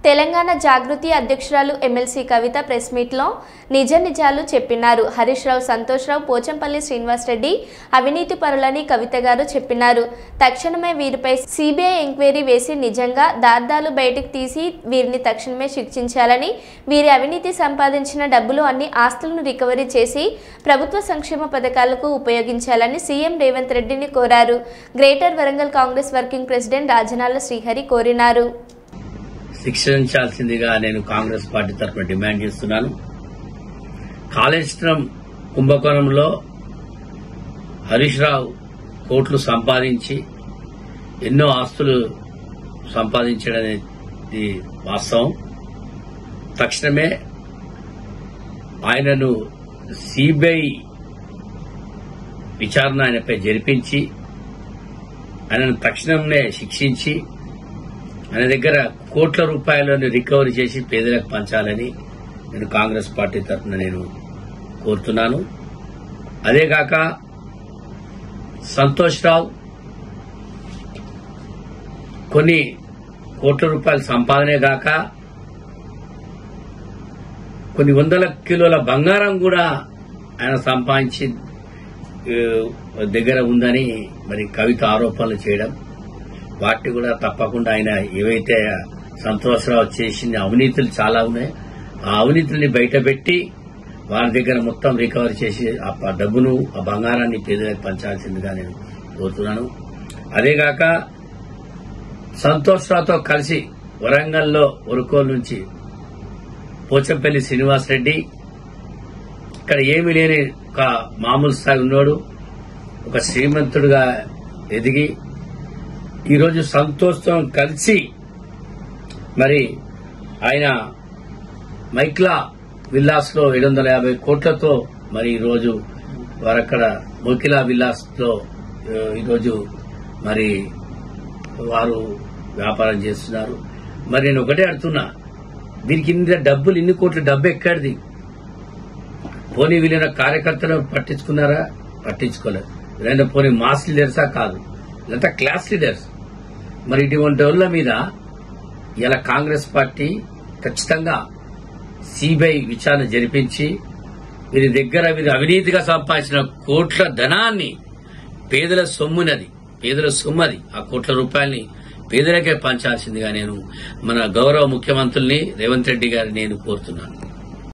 తెలంగాణ జాగృతి అధ్యక్షురాలు ఎమ్మెల్సీ కవిత press meet లో నిజాలు చెప్పినారు. హరీష్ రావు, సంతోష్ రావు, పోచంపల్లి శ్రీనివాస్ రెడ్డి అవినీతి పరులని కవిత గారు చెప్పినారు. తక్షణమే వీరిపై సిబిఐ ఎంక్వైరీ వేసి నిజంగా దాదాలు బయటకు తీసి వీరిని తక్షణమే శిక్షించాలని, వీరి అవినీతి సంపాదించిన డబ్బులు అన్ని ఆస్తులను రికవరీ చేసి ప్రభుత్వ సంక్షేమ పథకాలకు ఉపయోగించాలని సీఎం రేవంత్ రెడ్డిని కోరారు. Greater Warangal Congress working president Rajanala Srihari కోరినారు. శిక్షించాల్సిందిగా నేను కాంగ్రెస్ పార్టీ తరఫున డిమాండ్ చేస్తున్నాను. కాళేశ్వరం కుంభకోణంలో హరీష్ రావు కోట్లు సంపాదించి ఎన్నో ఆస్తులు సంపాదించడనేది వాస్తవం. తక్షణమే ఆయనను సిబిఐ విచారణ ఆయనపై జరిపించి ఆయనను తక్షణమే శిక్షించి ఆయన దగ్గర కోట్ల రూపాయలను రికవరీ చేసి పేదలకు పంచాలని నేను కాంగ్రెస్ పార్టీ తరఫున నేను కోరుతున్నాను. అదేగాక సంతోష్ రావు కొన్ని కోట్ల రూపాయల సంపాదనే గాక కొన్ని వందల కిలోల బంగారం కూడా ఆయన సంపాదించి దగ్గర ఉందని మరి కవిత ఆరోపణలు చేయడం, వాటిని కూడా తప్పకుండా ఆయన ఏవైతే సంతోషరావు చేసిన అవినీతులు చాలా ఉన్నాయి, ఆ అవినీతుల్ని బయటపెట్టి వారి దగ్గర మొత్తం రికవరీ చేసి ఆ డబ్బును, ఆ బంగారాన్ని పేదలకు పంచాల్సిందిగా నేను కోరుతున్నాను. అదేగాక సంతోషరావుతో కలిసి వరంగల్లో ఒరుకోలు నుంచి పోచంపల్లి శ్రీనివాస్ రెడ్డి ఇక్కడ ఏమీ లేని ఒక మామూలు స్థాయి ఉన్నాడు, ఒక శ్రీమంతుడుగా ఎదిగి ఈరోజు సంతోష్తో కలిసి మరి ఆయన మైక్లా విల్లాస్ లో 750 కోట్లతో మరి ఈరోజు వారక్కడ మొకిలా విల్లాస్ లో ఈరోజు మరి వారు వ్యాపారం చేస్తున్నారు. మరి నేను ఒకటే అడుగుతున్నా, దీనికి డబ్బులు ఇన్ని కోట్ల డబ్బు ఎక్కడిది? పోనీ వీళ్ళ కార్యకర్తలను పట్టించుకున్నారా? పట్టించుకోలేదు. లేదా పోనీ మాస్ లీడర్సా? కాదు, ఇదంతా క్లాస్ లీడర్స్. మరి ఇటువంటి వాళ్ళ మీద ఇలా కాంగ్రెస్ పార్టీ ఖచ్చితంగా సిబిఐ విచారణ జరిపించి వీరి దగ్గర వీరు అవినీతిగా సంపాదించిన కోట్ల ధనాన్ని పేదల సొమ్మది ఆ కోట్ల రూపాయల్ని పేదలకే పంచాల్సిందిగా నేను మన గౌరవ ముఖ్యమంత్రుల్ని రేవంత్ రెడ్డి గారిని నేను కోరుతున్నాను.